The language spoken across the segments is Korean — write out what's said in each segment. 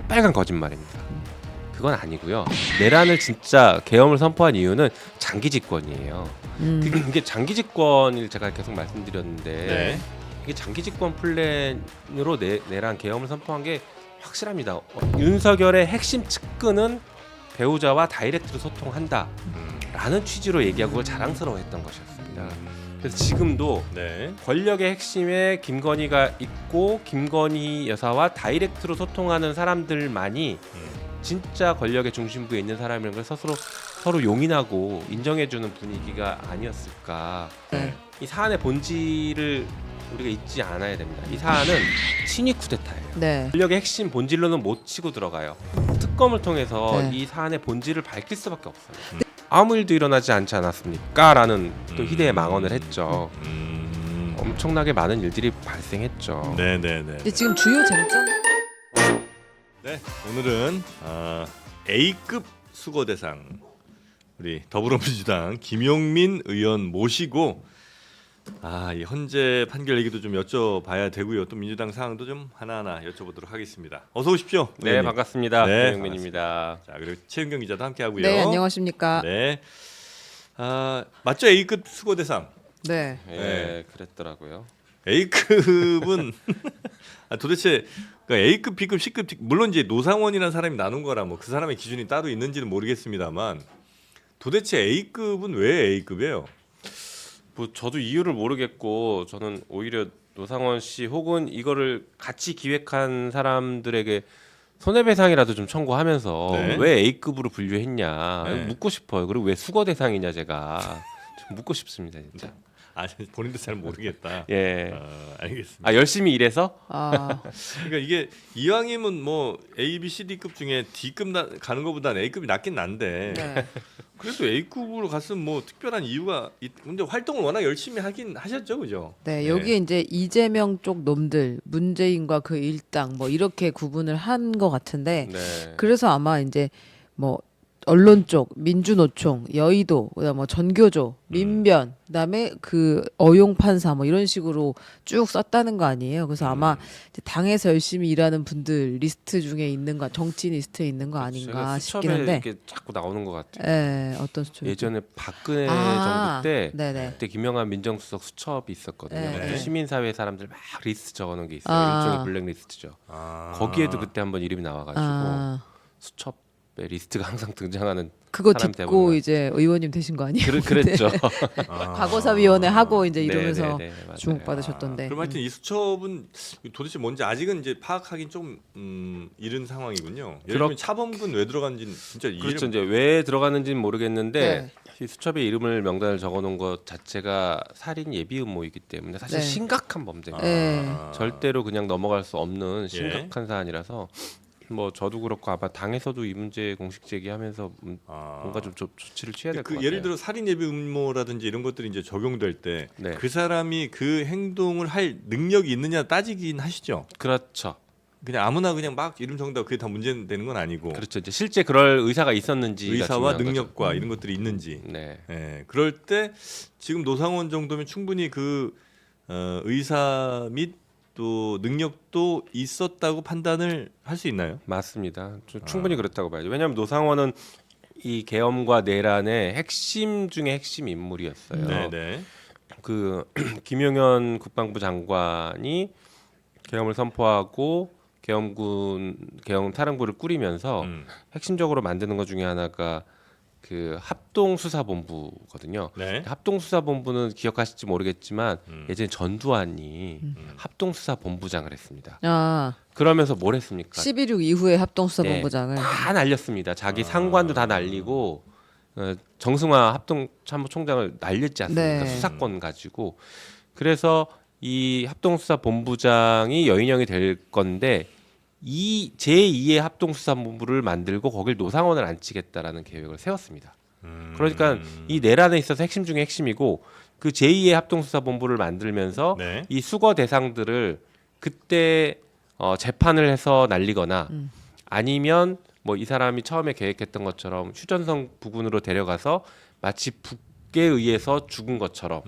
새빨간 거짓말입니다. 그건 아니고요. 내란을 진짜 계엄을 선포한 이유는 장기 집권이에요. 이게 장기 집권을 제가 계속 말씀드렸는데 네. 이게 장기 집권 플랜으로 내란 계엄을 선포한 게 확실합니다. 윤석열의 핵심 측근은 배우자와 다이렉트로 소통한다라는 취지로 얘기하고 그걸 자랑스러워했던 것이었습니다. 그래서 지금도 네. 권력의 핵심에 김건희가 있고 김건희 여사와 다이렉트로 소통하는 사람들만이 진짜 권력의 중심부에 있는 사람이라는 걸 서로 용인하고 인정해주는 분위기가 아니었을까. 네. 이 사안의 본질을 우리가 잊지 않아야 됩니다. 이 사안은 친위 쿠데타예요. 네. 권력의 핵심 본질로는 못 치고 들어가요. 특검을 통해서 네. 이 사안의 본질을 밝힐 수밖에 없어요. 아무 일도 일어나지 않지 않았습니까? 라는 또 희대의 망언을 했죠. 엄청나게 많은 일들이 발생했죠. 네네네. 근데 지금 주요 쟁점 네, 오늘은 A급 수거 대상 우리 더불어민주당 김용민 의원 모시고 이 현재 판결 얘기도 좀 여쭤봐야 되고요. 또 민주당 상황도 좀 하나하나 여쭤보도록 하겠습니다. 어서 오십시오. 네, 의원님. 반갑습니다. 네, 김용민입니다. 자, 그리고 최은경 기자도 함께 하고요. 네, 안녕하십니까? 네. 맞죠? A급 수거 대상. 네. 예, 그랬더라고요. A급은 도대체 그러니까 A급, B급, C급 물론 이제 노상원이라는 사람이 나눈 거라 뭐 그 사람의 기준이 따로 있는지는 모르겠습니다만 도대체 A급은 왜 A급이에요? 뭐 저도 이유를 모르겠고 저는 오히려 노상원 씨 혹은 이거를 같이 기획한 사람들에게 손해배상이라도 좀 청구하면서 네. 왜 A급으로 분류했냐 네. 묻고 싶어요. 그리고 왜 수거 대상이냐 제가 좀 묻고 싶습니다 진짜. 본인도 잘 모르겠다. 예. 알겠습니다. 열심히 일해서 그러니까 이게 이왕이면 뭐 A, B, C, D급 중에 D급 가는 것보다는 A급이 낫긴 난데 네. 그래도 A급으로 갔으면 뭐 특별한 이유가 근데 활동을 워낙 열심히 하긴 하셨죠, 그죠? 네, 여기에 이제 이재명 쪽 놈들, 문재인과 그 일당 뭐 이렇게 구분을 한 것 같은데 네. 그래서 아마 이제 뭐 언론 쪽, 민주노총, 여의도, 그다음 뭐 전교조, 민변, 그다음에 그 어용 판사 뭐 이런 식으로 쭉 썼다는 거 아니에요. 그래서 아마 이제 당에서 열심히 일하는 분들 리스트 중에 있는 거, 정치인 리스트에 있는 거 아닌가 싶긴 한데. 이렇게 자꾸 나오는 것 같아요. 예, 어떤 수첩? 예전에 박근혜 정부 때 네네. 그때 김영한 민정수석 수첩이 있었거든요. 네. 그때 시민사회 사람들 막 리스트 적어놓은 게 있어요. 일종의 블랙리스트죠. 거기에도 그때 한번 이름이 나와가지고 수첩에 리스트가 항상 등장하는 그거 사람 듣고 대부분. 이제 의원님 되신 거 아니에요? 그랬죠. 과거사위원회 하고 이제 이러면서 네네네, 맞아요. 주목받으셨던데. 그럼 하여튼 이 수첩은 도대체 뭔지 아직은 이제 파악하기는 좀 이른 상황이군요. 예를 들면 차범근 왜 들어간지는 진짜 그렇죠. 이제 왜 들어가는지는 모르겠는데 네. 이 수첩에 이름을 명단을 적어놓은 것 자체가 살인 예비 음모이기 때문에 사실 네. 심각한 범죄입니다. 네. 절대로 그냥 넘어갈 수 없는 심각한 사안이라서 뭐 저도 그렇고 아마 당에서도 이 문제 공식 제기하면서 뭔가 좀 조치를 취해야 될 것 같아요. 예를 들어 살인 예비 음모라든지 이런 것들이 이제 적용될 때 그 네. 사람이 그 행동을 할 능력이 있느냐 따지긴 하시죠. 그렇죠. 그냥 아무나 그냥 막 이름 정다고 그게 다 문제되는 건 아니고 그렇죠. 이제 실제 그럴 의사가 있었는지 의사와 능력과 이런 것들이 있는지. 네. 예, 그럴 때 지금 노상원 정도면 충분히 그 의사 및 또 능력도 있었다고 판단을 할 수 있나요? 맞습니다. 충분히 그렇다고 봐야죠. 왜냐하면 노상원은 이 계엄과 내란의 핵심 중에 핵심 인물이었어요. 네네. 그 김용현 국방부 장관이 계엄을 선포하고 계엄 사령부를 꾸리면서 핵심적으로 만드는 것 중에 하나가 그 합동수사본부거든요. 네. 합동수사본부는 기억하실지 모르겠지만 예전에 전두환이 합동수사본부장을 했습니다. 그러면서 뭘 했습니까? 11.6 이후에 합동수사본부장을 다 날렸습니다. 자기 상관도 다 날리고 정승화 합동참모총장을 날렸지 않습니까? 네. 수사권 가지고. 그래서 이 합동수사본부장이 여인형이 될 건데 이 제2의 합동수사본부를 만들고 거길 노상원을 앉히겠다라는 계획을 세웠습니다. 그러니까 이 내란에 있어서 핵심 중에 핵심이고 그 제2의 합동수사본부를 만들면서 네. 이 수거 대상들을 그때 재판을 해서 날리거나 아니면 뭐 이 사람이 처음에 계획했던 것처럼 휴전선 부근으로 데려가서 마치 의해서 죽은 것처럼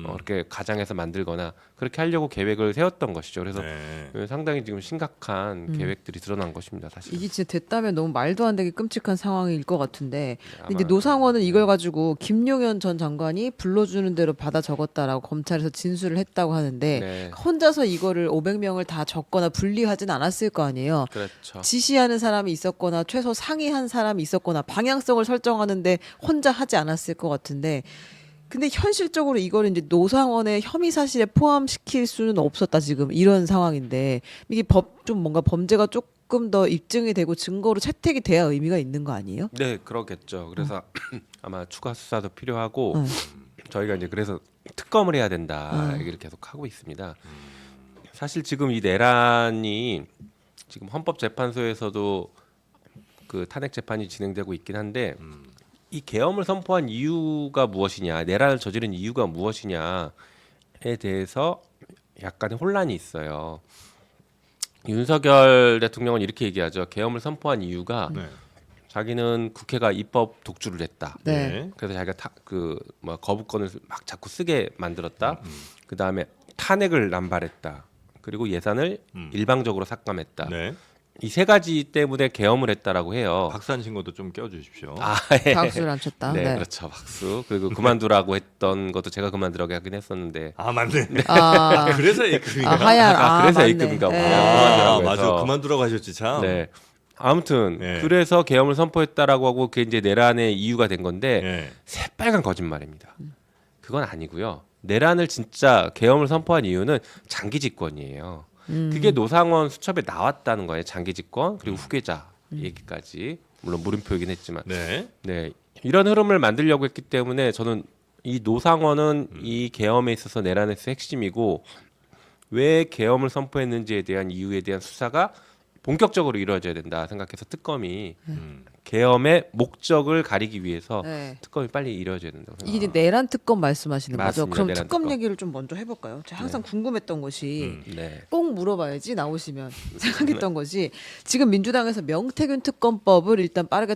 이렇게 가장해서 만들거나 그렇게 하려고 계획을 세웠던 것이죠. 그래서 네. 상당히 지금 심각한 계획들이 드러난 것입니다. 사실. 이게 진짜 됐다면 너무 말도 안 되게 끔찍한 상황일 것 같은데 근데 이제 아마- 노상원은 이걸 가지고 김용현 전 장관이 불러주는 대로 받아 적었다라고 검찰에서 진술을 했다고 하는데 네, 혼자서 이거를 500명을 다 적거나 분리하진 않았을 거 아니에요. 그렇죠. 지시하는 사람이 있었거나 최소 상의한 사람이 있었거나 방향성을 설정하는데 혼자 하지 않았을 것 같은데 근데 현실적으로 이거를 이제 노상원의 혐의 사실에 포함시킬 수는 없었다 지금 이런 상황인데 이게 좀 뭔가 범죄가 조금 더 입증이 되고 증거로 채택이 돼야 의미가 있는 거 아니에요? 네, 그러겠죠. 그래서 아마 추가 수사도 필요하고 어. 저희가 이제 그래서 특검을 해야 된다 어. 얘기를 계속 하고 있습니다. 사실 지금 이 내란이 지금 헌법재판소에서도 그 탄핵 재판이 진행되고 있긴 한데 이 계엄을 선포한 이유가 무엇이냐, 내란을 저지른 이유가 무엇이냐에 대해서 약간의 혼란이 있어요. 윤석열 대통령은 이렇게 얘기하죠. 계엄을 선포한 이유가 네. 자기는 국회가 입법 독주를 했다. 네. 그래서 자기가 뭐 거부권을 막 자꾸 쓰게 만들었다. 그 다음에 탄핵을 남발했다. 그리고 예산을 일방적으로 삭감했다. 네. 이 세 가지 때문에 계엄을 했다라고 해요. 박산 신고도 좀 껴주십시오. 아, 예. 박수를 안 쳤다. 네, 네. 그렇죠. 박수. 그리고 그만두라고 했던 것도 제가 그만두라고 하긴 했었는데. 아 맞네. 아, 그래서 A급인가? 하얀 그래서 맞네. A급인가 보네요. 네. 그만두라고 맞아. 해서. 그만두라고 하셨지 참. 네. 아무튼 네. 그래서 계엄을 선포했다라고 하고 그게 이제 내란의 이유가 된 건데 네. 새빨간 거짓말입니다. 그건 아니고요. 내란을 진짜 계엄을 선포한 이유는 장기 집권이에요. 그게 노상원 수첩에 나왔다는 거예요. 장기 집권 그리고 후계자 얘기까지 물론 물음표이긴 했지만 네. 네 이런 흐름을 만들려고 했기 때문에 저는 이 노상원은 이 계엄에 있어서 내란에서 핵심이고 왜 계엄을 선포했는지에 대한 이유에 대한 수사가 본격적으로 이루어져야 된다 생각해서 특검이 계엄의 목적을 가리기 위해서 네. 특검이 빨리 이루어져야 된다고 이게 이제 생각합니다. 내란 특검 말씀하시는 거죠? 맞습니다. 그럼 내란 특검 특검. 얘기를 좀 먼저 해볼까요? 제가 항상 궁금했던 것이 네. 꼭 물어봐야지 나오시면 생각했던 것이 지금 민주당에서 명태균 특검법을 일단 빠르게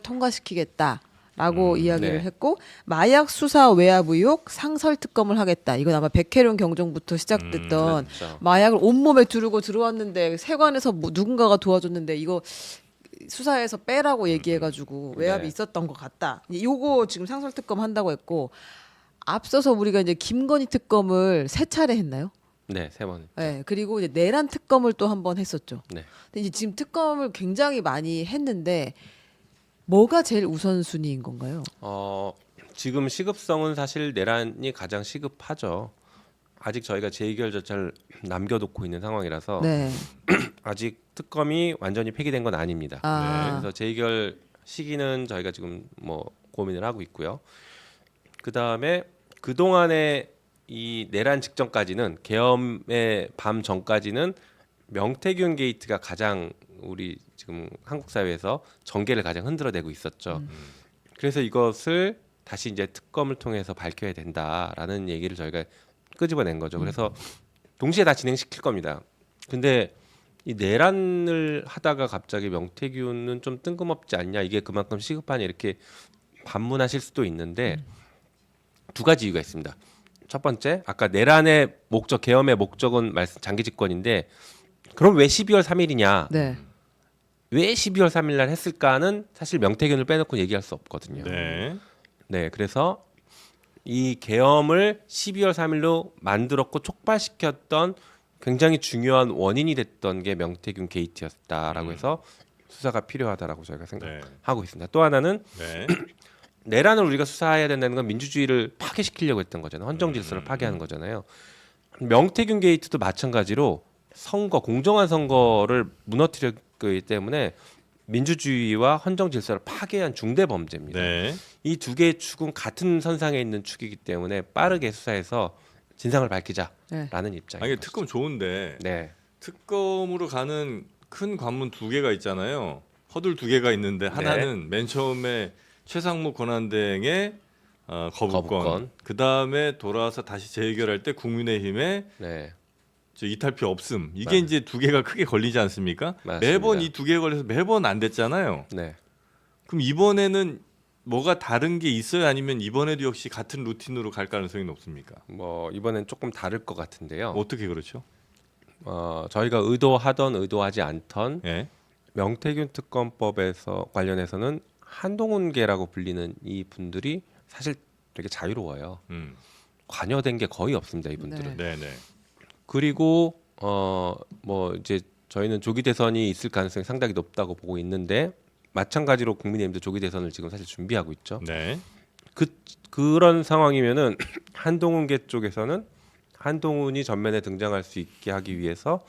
통과시키겠다라고 이야기를 네. 했고 마약 수사 외압 의혹 상설 특검을 하겠다. 이건 아마 백혜련 경정부터 시작됐던 그렇죠. 마약을 온몸에 두르고 들어왔는데 세관에서 누군가가 도와줬는데 이거 수사에서 빼라고 얘기해가지고 외압이 네. 있었던 것 같다. 요거 지금 상설 특검 한다고 했고 앞서서 우리가 이제 김건희 특검을 세 차례 했나요? 네, 세 번. 네, 그리고 이제 내란 특검을 또 한 번 했었죠. 네. 근데 이제 지금 특검을 굉장히 많이 했는데 뭐가 제일 우선순위인 건가요? 지금 시급성은 사실 내란이 가장 시급하죠. 아직 저희가 재의결 절차를 남겨놓고 있는 상황이라서 네. 아직 특검이 완전히 폐기된 건 아닙니다. 아. 그래서 재의결 시기는 저희가 지금 뭐 고민을 하고 있고요. 그 다음에 그 동안에 이 내란 직전까지는 계엄의 밤 전까지는 명태균 게이트가 가장 우리 지금 한국 사회에서 전개를 가장 흔들어내고 있었죠. 그래서 이것을 다시 이제 특검을 통해서 밝혀야 된다라는 얘기를 저희가 끄집어낸 거죠. 그래서 동시에 다 진행시킬 겁니다. 근데 이 내란을 하다가 갑자기 명태균은 좀 뜬금없지 않냐 이게 그만큼 시급하냐 이렇게 반문하실 수도 있는데 두 가지 이유가 있습니다. 첫 번째 아까 내란의 목적 계엄의 목적은 장기 집권인데 그럼 왜 12월 3일이냐 네. 왜 12월 3일 날 했을까는 사실 명태균을 빼놓고 얘기할 수 없거든요. 네. 네, 그래서 이 계엄을 12월 3일로 만들었고 촉발시켰던 굉장히 중요한 원인이 됐던 게 명태균 게이트였다라고 해서 수사가 필요하다라고 저희가 생각하고 있습니다. 또 하나는 네. 내란을 우리가 수사해야 된다는 건 민주주의를 파괴시키려고 했던 거잖아요. 헌정 질서를 파괴하는 거잖아요. 명태균 게이트도 마찬가지로 선거, 공정한 선거를 무너뜨렸기 때문에 민주주의와 헌정 질서를 파괴한 중대 범죄입니다. 네. 이 두 개의 축은 같은 선상에 있는 축이기 때문에 빠르게 수사해서 진상을 밝히자라는 네. 입장입니다. 아니 특검 좋은데 네, 특검으로 가는 큰 관문 두 개가 있잖아요. 허들 두 개가 있는데 하나는 맨 처음에 최상무 권한대행의 거부권. 그 다음에 돌아와서 다시 재해결할 때 국민의힘의 네, 저 이탈표 없음. 이게 네. 이제 두 개가 크게 걸리지 않습니까? 맞습니다. 매번 이 두 개 걸려서 매번 안 됐잖아요. 네. 그럼 이번에는 뭐가 다른 게 있어요? 아니면 이번에도 역시 같은 루틴으로 갈 가능성이 높습니까? 뭐 이번엔 조금 다를 것 같은데요. 어떻게 그렇죠? 저희가 의도하던 의도하지 않던 예. 명태균 특검법에서 관련해서는 한동훈계라고 불리는 이 분들이 사실 되게 자유로워요. 관여된 게 거의 없습니다, 이분들은. 네. 네, 네. 그리고 뭐 이제 저희는 조기 대선이 있을 가능성이 상당히 높다고 보고 있는데 마찬가지로 국민의힘도 조기 대선을 지금 사실 준비하고 있죠. 네. 그런 상황이면은 한동훈계 쪽에서는 한동훈이 전면에 등장할 수 있게 하기 위해서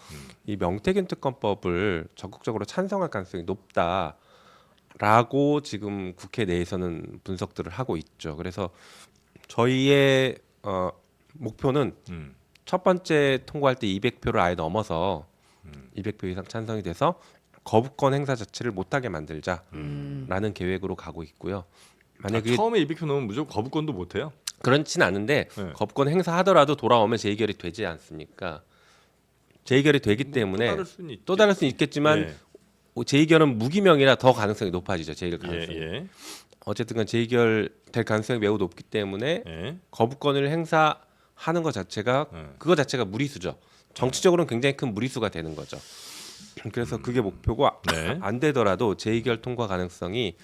이 명태균 특검법을 적극적으로 찬성할 가능성이 높다라고 지금 국회 내에서는 분석들을 하고 있죠. 그래서 저희의 목표는 음. 첫 번째 통과할 때 200표를 아예 넘어서 200표 이상 찬성이 돼서 거부권 행사 자체를 못하게 만들자라는 계획으로 가고 있고요. 만약에 처음에 200표 넘으면 무조건 거부권도 못 해요. 그렇진 않은데 네. 거부권 행사하더라도 돌아오면 재의결이 되지 않습니까? 재의결이 되기 때문에 또 다를 수는 있겠지만 예. 재의결은 무기명이라 더 가능성이 높아지죠. 재의결 예, 가능성이. 예. 어쨌든 재의결 될 가능성이 매우 높기 때문에 예. 거부권을 행사하는 것 자체가 그거 자체가 무리수죠. 정치적으로는 굉장히 큰 무리수가 되는 거죠. 그래서 그게 목표고 네. 안 되더라도 재의결 통과 가능성이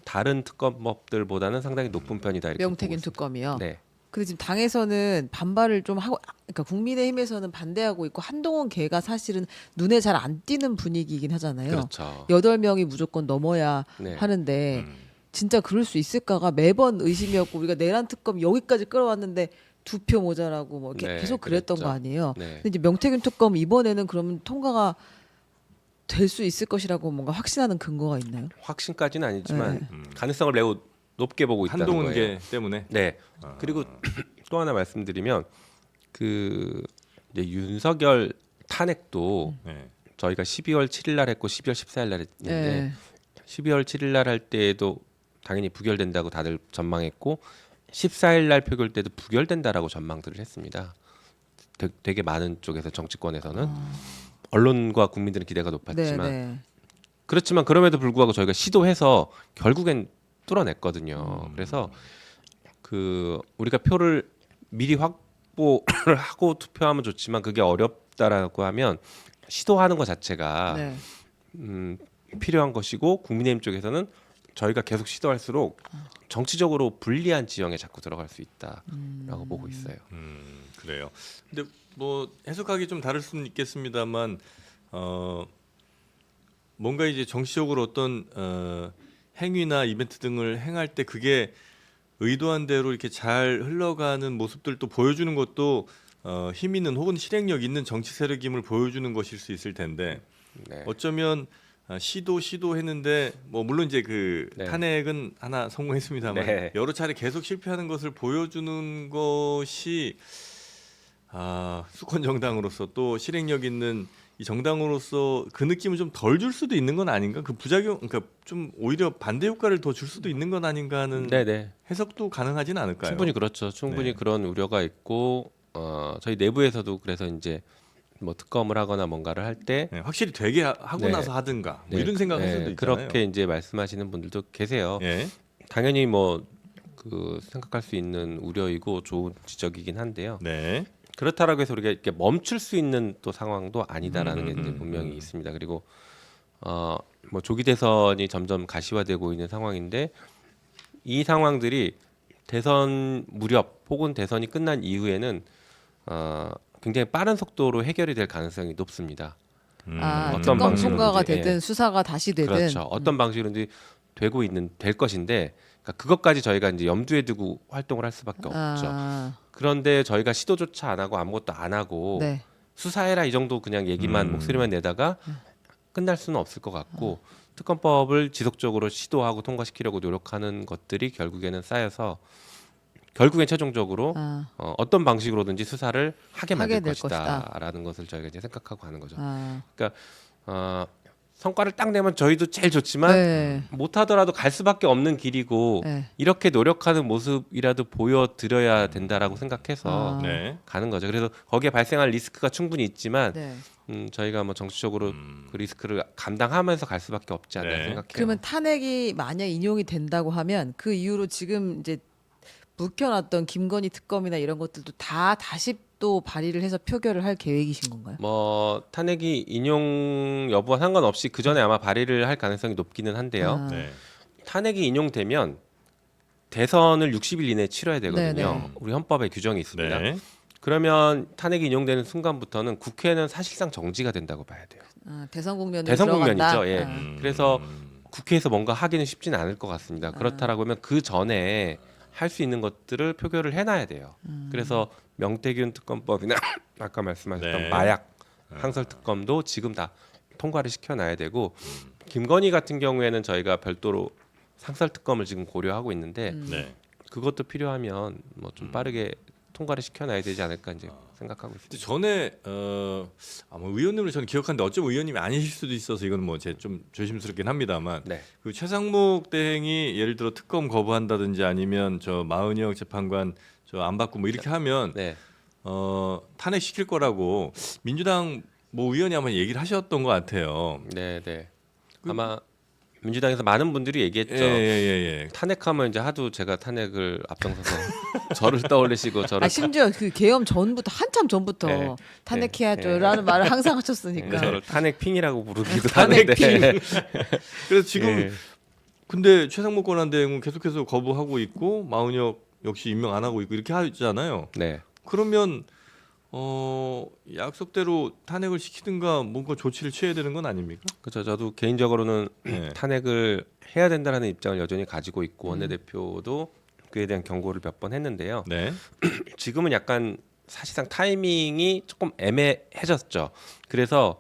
다른 특검법들보다는 상당히 높은 편이다. 이렇게 명태균 보고 있습니다. 특검이요. 네. 근데 지금 당에서는 반발을 좀 하고, 그러니까 국민의힘에서는 반대하고 있고 한동훈 걔가 사실은 눈에 잘 안 띄는 분위기이긴 하잖아요. 그렇죠. 8명이 무조건 넘어야 네. 하는데 진짜 그럴 수 있을까가 매번 의심이었고 우리가 내란 특검 여기까지 끌어왔는데 2표 모자라고 뭐 네, 계속 그랬던 그랬죠. 거 아니에요. 네. 근데 이제 명태균 특검 이번에는 그러면 통과가 될 수 있을 것이라고 뭔가 확신하는 근거가 있나요? 확신까지는 아니지만 네. 가능성을 매우 높게 보고 있다는 거예요. 한동훈계 때문에. 네. 그리고 또 하나 말씀드리면 그 이제 윤석열 탄핵도 네. 저희가 12월 7일 날 했고 12월 14일 날 했는데 네. 12월 7일 날 할 때에도 당연히 부결된다고 다들 전망했고 14일 날 표결 때도 부결된다라고 전망들을 했습니다. 되게 많은 쪽에서 정치권에서는 언론과 국민들은 기대가 높았지만 네. 그렇지만 그럼에도 불구하고 저희가 시도해서 결국엔 뚫어냈거든요. 그래서 그 우리가 표를 미리 확보를 하고 투표하면 좋지만 그게 어렵다라고 하면 시도하는 것 자체가 네. 필요한 것이고 국민의힘 쪽에서는 저희가 계속 시도할수록 정치적으로 불리한 지형에 자꾸 들어갈 수 있다라고 보고 있어요. 그래요. 근데 뭐 해석하기 좀 다를 수는 있겠습니다만 뭔가 이제 정치적으로 어떤 행위나 이벤트 등을 행할 때 그게 의도한 대로 이렇게 잘 흘러가는 모습들도 보여주는 것도 힘 있는 혹은 실행력 있는 정치 세력임을 보여주는 것일 수 있을 텐데 네. 어쩌면 시도했는데 뭐 물론 이제 그 네. 탄핵은 하나 성공했습니다만 네. 여러 차례 계속 실패하는 것을 보여주는 것이 수권 정당으로서 또 실행력 있는 이 정당으로서 그 느낌을 좀 덜 줄 수도 있는 건 아닌가? 그 부작용, 그러니까 좀 오히려 반대 효과를 더 줄 수도 있는 건 아닌가 하는 네네. 해석도 가능하진 않을까요? 충분히 그렇죠. 충분히 네. 그런 우려가 있고 저희 내부에서도 그래서 이제 뭐 특검을 하거나 뭔가를 할 때 네, 확실히 되게 하고 네. 나서 하든가 뭐 이런 생각할 수도 있잖아요. 그렇게 이제 말씀하시는 분들도 계세요. 예. 당연히 뭐 그 생각할 수 있는 우려이고 좋은 지적이긴 한데요. 네. 그렇다라고 해서 우리가 이렇게 멈출 수 있는 또 상황도 아니다라는 게 이제 분명히 있습니다. 그리고 뭐 조기 대선이 점점 가시화되고 있는 상황인데 이 상황들이 대선 무렵 혹은 대선이 끝난 이후에는 굉장히 빠른 속도로 해결이 될 가능성이 높습니다. 어떤 특검 방식으로든지, 통과가 예. 되든 수사가 다시 되든 그렇죠. 어떤 방식으로든지 될 것인데 그러니까 그것까지 저희가 이제 염두에 두고 활동을 할 수밖에 없죠. 그런데 저희가 시도조차 안 하고 아무것도 안 하고 네. 수사해라 이 정도 그냥 얘기만 목소리만 내다가 끝날 수는 없을 것 같고 특검법을 지속적으로 시도하고 통과시키려고 노력하는 것들이 결국에는 쌓여서 결국엔 최종적으로 어떤 방식으로든지 수사를 하게 만들 하게 될 것이다라는 것을 저희가 이제 생각하고 하는 거죠. 그러니까 성과를 딱 내면 저희도 제일 좋지만 네. 못하더라도 갈 수밖에 없는 길이고 네. 이렇게 노력하는 모습이라도 보여드려야 된다라고 생각해서 아. 네. 가는 거죠. 그래서 거기에 발생할 리스크가 충분히 있지만 네. 저희가 뭐 정치적으로 그 리스크를 감당하면서 갈 수밖에 없지 않나 네. 생각해요. 그러면 탄핵이 만약 인용이 된다고 하면 그 이후로 지금 이제 묵혀놨던 김건희 특검이나 이런 것들도 다 다시 또 발의를 해서 표결을 할 계획이신 건가요? 뭐 탄핵이 인용 여부와 상관없이 그 전에 아마 발의를 할 가능성이 높기는 한데요. 아. 네. 탄핵이 인용되면 대선을 60일 이내에 치러야 되거든요. 네네. 우리 헌법에 규정이 있습니다. 네. 그러면 탄핵이 인용되는 순간부터는 국회는 사실상 정지가 된다고 봐야 돼요. 아, 대선 국면으로 대선 들어간다. 국면이죠. 예. 아. 그래서 국회에서 뭔가 하기는 쉽지는 않을 것 같습니다. 그렇다라고 하면 그 전에 할 수 있는 것들을 표결을 해놔야 돼요. 그래서 명태균 특검법이나 아까 말씀하셨던 네. 마약 항설 특검도 지금 다 통과를 시켜놔야 되고 김건희 같은 경우에는 저희가 별도로 상설 특검을 지금 고려하고 있는데 네. 그것도 필요하면 뭐 좀 빠르게 통과를 시켜놔야 되지 않을까 이제 생각하고 근데 있습니다. 전에 아마 의원님을 저는 기억하는데 어쩜 의원님이 아니실 수도 있어서 이건 뭐 제 좀 조심스럽긴 합니다만 네. 그 최상목 대행이 예를 들어 특검 거부한다든지 아니면 저 마은영 재판관 저 안 받고 뭐 이렇게 하면 네. 탄핵 시킬 거라고 민주당 뭐 의원이 아마 얘기를 하셨던 것 같아요. 네, 네. 아마 민주당에서 많은 분들이 얘기했죠. 예. 탄핵하면 이제 하도 제가 탄핵을 앞장서서 저를 떠올리시고 저를 아 심지어 그 계엄 전부터 한참 전부터 네. 탄핵해야죠라는 말을 항상 하셨으니까. 저를 탄핵핑이라고 부르기도 탄핵핑. 하는데 그래서 지금 예. 근데 최상목 권한대행은 계속해서 거부하고 있고 마은혁 역시 임명 안 하고 있고 이렇게 하잖아요. 네. 그러면 약속대로 탄핵을 시키든가 뭔가 조치를 취해야 되는 건 아닙니까? 그렇죠. 저도 개인적으로는 네. 탄핵을 해야 된다라는 입장을 여전히 가지고 있고 원내대표도 그에 대한 경고를 몇 번 했는데요. 네. 지금은 약간 사실상 타이밍이 조금 애매해졌죠. 그래서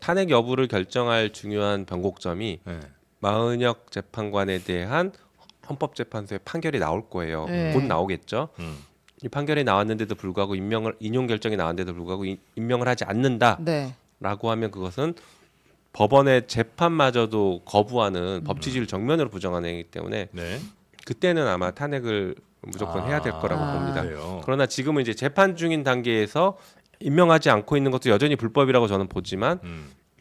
탄핵 여부를 결정할 중요한 변곡점이 네. 마은혁 재판관에 대한 헌법재판소의 판결이 나올 거예요. 네. 곧 나오겠죠. 음. 이 판결이 나왔는데도 불구하고 인용 결정이 나왔는데도 불구하고 임명을 하지 않는다라고 네. 하면 그것은 법원의 재판마저도 거부하는 법 취지를 정면으로 부정하는 행위이기 때문에 네. 그때는 아마 탄핵을 무조건 해야 될 거라고 아. 봅니다. 그래요. 그러나 지금은 이제 재판 중인 단계에서 임명하지 않고 있는 것도 여전히 불법이라고 저는 보지만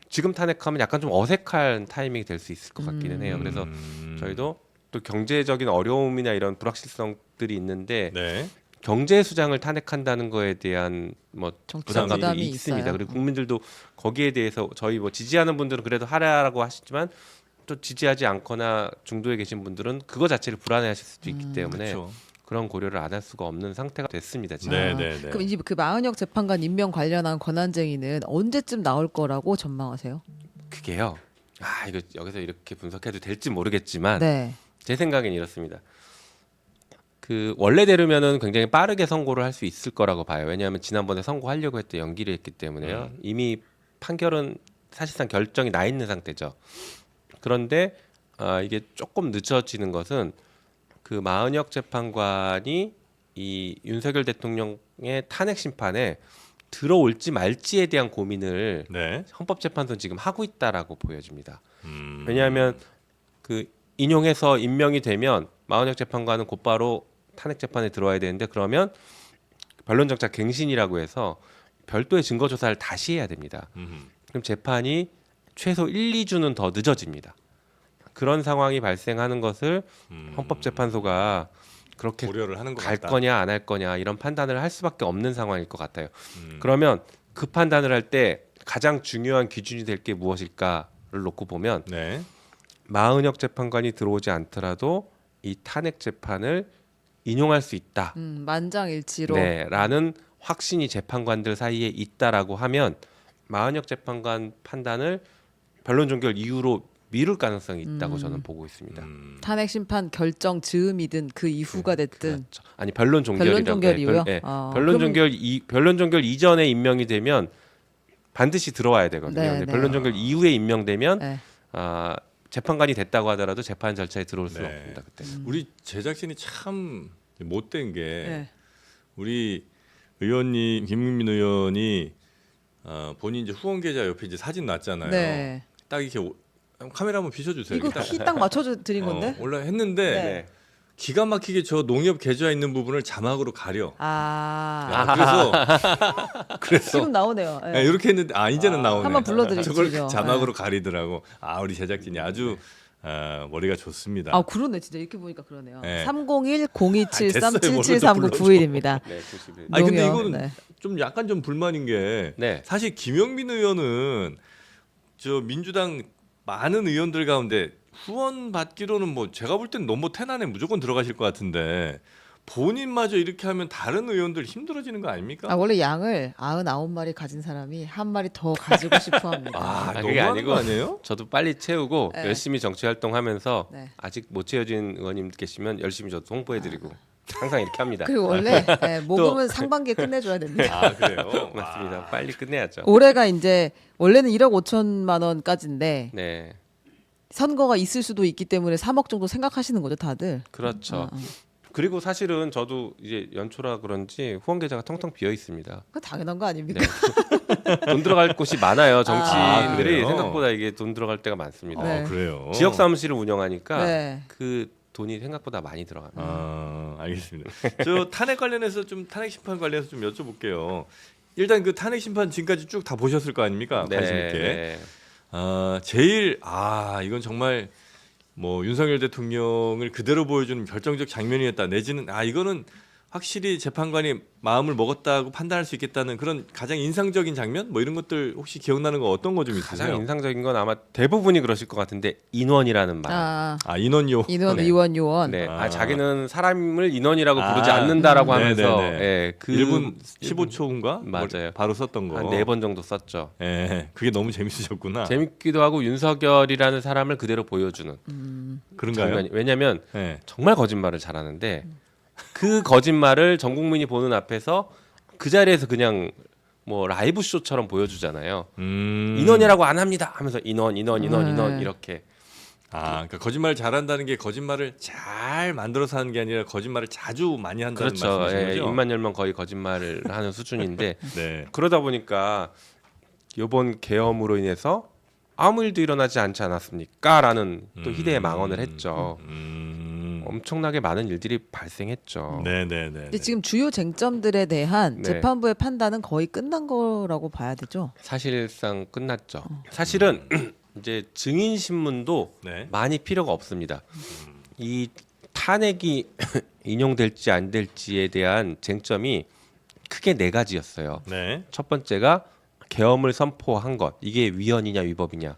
지금 탄핵하면 약간 좀 어색한 타이밍이 될 수 있을 것 같기는 해요. 그래서 저희도 또 경제적인 어려움이나 이런 불확실성들이 있는데 네. 경제 수장을 탄핵한다는 거에 대한 뭐 정치적 부담감이 부담이 있습니다. 있어요. 그리고 국민들도 거기에 대해서 저희 뭐 지지하는 분들은 그래도 하라고 하시지만 또 지지하지 않거나 중도에 계신 분들은 그거 자체를 불안해하실 수도 있기 때문에 그렇죠. 그런 고려를 안 할 수가 없는 상태가 됐습니다. 지금. 네, 아, 네, 네. 그럼 이제 그 마은혁 재판관 임명 관련한 권한쟁의는 언제쯤 나올 거라고 전망하세요? 그게요. 아 이거 여기서 이렇게 분석해도 될지 모르겠지만 네. 제 생각엔 이렇습니다. 그 원래대로면은 굉장히 빠르게 선고를 할 수 있을 거라고 봐요. 왜냐하면 지난번에 선고하려고 했던 연기를 했기 때문에요. 이미 판결은 사실상 결정이 나 있는 상태죠. 그런데 이게 조금 늦어지는 것은 그 마은혁 재판관이 이 윤석열 대통령의 탄핵 심판에 들어올지 말지에 대한 고민을 네. 헌법재판소는 지금 하고 있다라고 보여집니다. 음. 왜냐하면 그 인용해서 임명이 되면 마은혁 재판관은 곧바로 탄핵 재판에 들어와야 되는데 그러면 변론정착 갱신이라고 해서 별도의 증거 조사를 다시 해야 됩니다. 그럼 재판이 최소 1, 2주는 더 늦어집니다. 그런 상황이 발생하는 것을 헌법재판소가 그렇게 고려를 하는 것 갈 같다. 거냐 안 할 거냐 이런 판단을 할 수밖에 없는 상황일 것 같아요. 그러면 그 판단을 할 때 가장 중요한 기준이 될 게 무엇일까를 놓고 보면 네. 마은혁 재판관이 들어오지 않더라도 이 탄핵 재판을 인용할 수 있다. 만장일치로. 네, 라는 확신이 재판관들 사이에 있다라고 하면 마은혁 재판관 판단을 변론 종결 이후로 미룰 가능성이 있다고 저는 보고 있습니다. 탄핵 심판 결정 즈음이든 그 이후가 됐든 그렇죠. 아니 변론 종결이라고 변론 종결 이후요? 변론 그러면- 종결 이전에 임명이 되면 반드시 들어와야 되거든요. 네, 근데 네. 변론 종결 이후에 임명되면 네. 재판관이 됐다고 하더라도 재판 절차에 들어올 수가 네. 없습니다. 그때. 우리 제작진이 참 못된 게 네. 우리 의원님 김국민 의원이 본인 이제 후원 계좌 옆에 이제 사진 놨잖아요. 네. 딱 이렇게 카메라 한번 비춰주세요. 이거 이렇게 딱 키 딱 맞춰 드린 건데. 올라 했는데 네. 기가 막히게 저 농협 계좌 있는 부분을 자막으로 가려. 아, 그래서 지금 나오네요. 예. 네, 이렇게 했는데 이제는 나오네. 한번 불러드리죠. 저걸 자막으로 가리더라고. 우리 제작진이 아주 머리가 좋습니다. 아 그러네 진짜 이렇게 보니까 그러네요. 네. 301-0273-7739-91입니다. 네, 91. 아니 근데 농협, 이거는 네. 좀 약간 좀 불만인 게 네. 사실 김영민 의원은 저 민주당 많은 의원들 가운데 후원 받기로는 뭐 제가 볼 땐 넘버 10 안에 무조건 들어가실 것 같은데 본인마저 이렇게 하면 다른 의원들 힘들어지는 거 아닙니까? 아 원래 양을 99마리 가진 사람이 한 마리 더 가지고 싶어 합니다. 그게 너무하는 아니고 거 아니에요? 저도 빨리 채우고 네. 열심히 정치 활동하면서 네. 아직 못 채워진 의원님 계시면 열심히 저도 홍보해드리고 항상 이렇게 합니다. 그리고 원래 예, 모금은 상반기에 끝내줘야 됩니다. 그래요? 맞습니다. 빨리 끝내야죠. 올해가 이제 원래는 1억 5천만 원까지인데 네, 선거가 있을 수도 있기 때문에 3억 정도 생각하시는 거죠, 다들. 그렇죠. 그리고 사실은 저도 이제 연초라 그런지 후원 계좌가 텅텅 비어 있습니다. 그거 당연한 거 아닙니까? 네. 돈 들어갈 곳이 많아요. 정치인들이 그래요? 생각보다 이게 돈 들어갈 때가 많습니다. 네. 그래요. 지역 사무실을 운영하니까 네. 그 돈이 생각보다 많이 들어갑니다. 알겠습니다. 저 탄핵 관련해서 좀 탄핵 심판 관련해서 좀 여쭤볼게요. 일단 그 탄핵 심판 지금까지 쭉 다 보셨을 거 아닙니까? 관심 있게. 네. 제일 이건 정말 뭐 윤석열 대통령을 그대로 보여주는 결정적 장면이었다. 내지는 이거는 확실히 재판관이 마음을 먹었다고 판단할 수 있겠다는 그런 가장 인상적인 장면 뭐 이런 것들 혹시 기억나는 거 어떤 거 좀 가장 있으세요? 인상적인 건 아마 대부분이 그러실 것 같은데 인원이라는 말. 인원요. 인원, 네. 의원, 요원. 네. 아. 자기는 사람을 인원이라고 부르지 않는다라고 하면서 네네네. 예, 그 1분 15초인가? 맞아요. 바로 썼던 거. 한 4번 정도 썼죠. 예, 그게 너무 재밌으셨구나. 재밌기도 하고 윤석열이라는 사람을 그대로 보여주는 그런가요? 장면이. 왜냐하면 예. 정말 거짓말을 잘하는데 그 거짓말을 전 국민이 보는 앞에서 그 자리에서 그냥 뭐 라이브 쇼처럼 보여주잖아요. 인원이라고 안 합니다 하면서 인원 네. 이렇게. 그러니까 거짓말을 잘한다는 게 거짓말을 잘 만들어서 하는 게 아니라 거짓말을 자주 많이 한다는 그렇죠. 말씀이신 예, 거죠? 입만 열면 거의 거짓말을 하는 수준인데 네. 그러다 보니까 이번 계엄으로 인해서 아무 일도 일어나지 않지 않았습니까?라는 또 희대의 망언을 했죠. 엄청나게 많은 일들이 발생했죠. 네네네. 근데 지금 주요 쟁점들에 대한 네. 재판부의 판단은 거의 끝난 거라고 봐야 되죠. 사실상 끝났죠. 사실은 이제 증인 신문도 네. 많이 필요가 없습니다. 이 탄핵이 인용될지 안 될지에 대한 쟁점이 크게 4가지였어요. 네. 첫 번째가 계엄을 선포한 것, 이게 위헌이냐 위법이냐.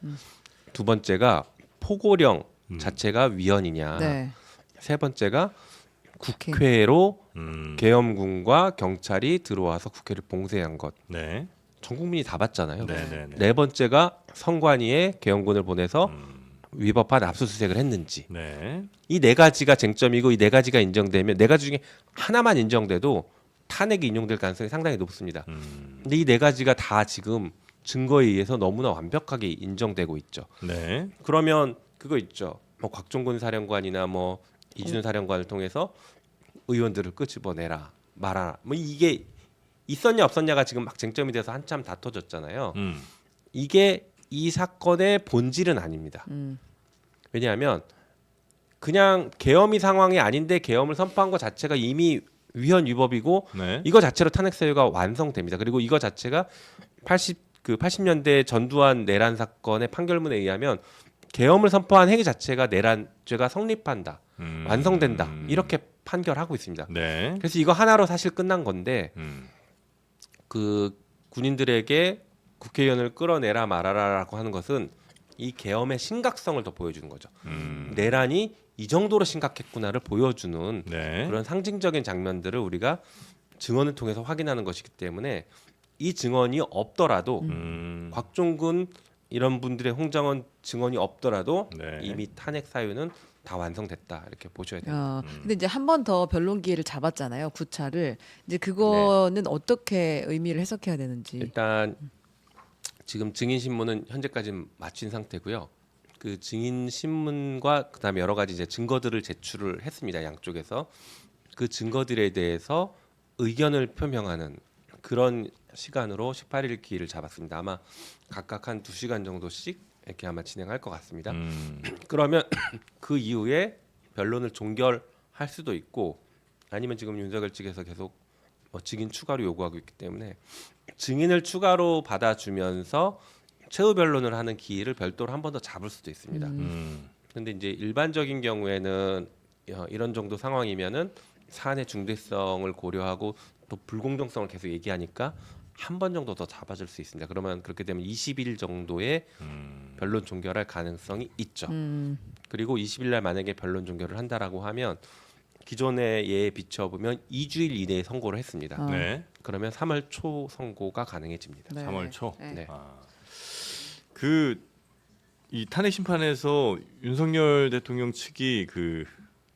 두 번째가 포고령 자체가 위헌이냐. 네. 세 번째가 국회로 음. 계엄군과 경찰이 들어와서 국회를 봉쇄한 것. 네. 전 국민이 다 봤잖아요. 네네네. 네 번째가 선관위에 계엄군을 보내서 위법한 압수수색을 했는지. 네. 이 4가지가 쟁점이고 이 4가지가 인정되면 4가지 중에 하나만 인정돼도 탄핵이 인용될 가능성이 상당히 높습니다. 근데 이 4가지가 다 지금 증거에 의해서 너무나 완벽하게 인정되고 있죠. 네. 그러면 그거 있죠. 뭐 곽종근 사령관이나 뭐 이준우 사령관을 통해서 의원들을 끄집어내라 말아라. 뭐 이게 있었냐 없었냐가 지금 막 쟁점이 돼서 한참 다퉈졌잖아요. 이게 이 사건의 본질은 아닙니다. 왜냐하면 그냥 계엄이 상황이 아닌데 계엄을 선포한 것 자체가 이미 위헌 위법이고 네. 이거 자체로 탄핵 사유가 완성됩니다. 그리고 이거 자체가 80년대 전두환 내란 사건의 판결문에 의하면 계엄을 선포한 행위 자체가 내란죄가 성립한다, 완성된다 이렇게 판결하고 있습니다. 네. 그래서 이거 하나로 사실 끝난 건데 그 군인들에게 국회의원을 끌어내라 말아라라고 하는 것은 이 계엄의 심각성을 더 보여주는 거죠. 내란이 이 정도로 심각했구나를 보여주는 네. 그런 상징적인 장면들을 우리가 증언을 통해서 확인하는 것이기 때문에 이 증언이 없더라도 곽종근 이런 분들의 홍장원 증언이 없더라도 네. 이미 탄핵 사유는 다 완성됐다 이렇게 보셔야 돼요. 근데 이제 한 번 더 변론 기회를 잡았잖아요. 9차를. 이제 그거는 어떻게 의미를 해석해야 되는지. 일단 지금 증인 신문은 현재까지 마친 상태고요. 그 증인 신문과 그다음에 여러 가지 이제 증거들을 제출을 했습니다. 양쪽에서 그 증거들에 대해서 의견을 표명하는 그런 시간으로 18일 기일을 잡았습니다. 아마 각각 한 2시간 정도씩 이렇게 아마 진행할 것 같습니다. 음. 그러면 그 이후에 변론을 종결할 수도 있고 아니면 지금 윤석열 측에서 계속 증인 추가로 요구하고 있기 때문에 증인을 추가로 받아주면서 최후 변론을 하는 기일을 별도로 한 번 더 잡을 수도 있습니다. 그런데 이제 일반적인 경우에는 이런 정도 상황이면은 사안의 중대성을 고려하고 또 불공정성을 계속 얘기하니까 한 번 정도 더 잡아줄 수 있습니다. 그러면 그렇게 되면 20일 정도의 변론 종결할 가능성이 있죠. 그리고 20일 날 만약에 변론 종결을 한다라고 하면 기존의 예에 비춰보면 2주일 이내에 선고를 했습니다. 네. 그러면 3월 초 선고가 가능해집니다. 네. 3월 초. 네. 네. 그 이 탄핵 심판에서 윤석열 대통령 측이 그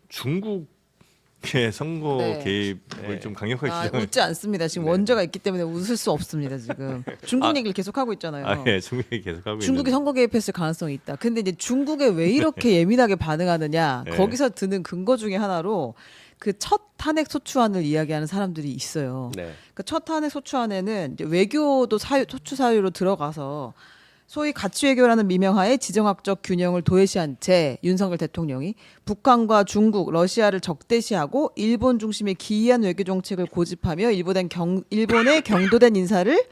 중국의 선거 네. 개입을 네. 좀 강력하게 아, 주장을. 웃지 않습니다. 지금 네. 원죄가 있기 때문에 웃을 수 없습니다. 지금 중국 얘기를 계속 하고 있잖아요. 아, 예, 중국이 계속 하고 중국이 있는데. 선거 개입했을 가능성이 있다. 근데 이제 중국에 왜 이렇게 예민하게 반응하느냐? 네. 거기서 드는 근거 중에 하나로 그 첫 탄핵 소추안을 이야기하는 사람들이 있어요. 네. 그 첫 탄핵 소추안에는 이제 외교도 소추 사유로 들어가서 소위 가치 외교라는 미명하에 지정학적 균형을 도외시한 채 윤석열 대통령이 북한과 중국, 러시아를 적대시하고 일본 중심의 기이한 외교 정책을 고집하며 일본의 경도된 인사를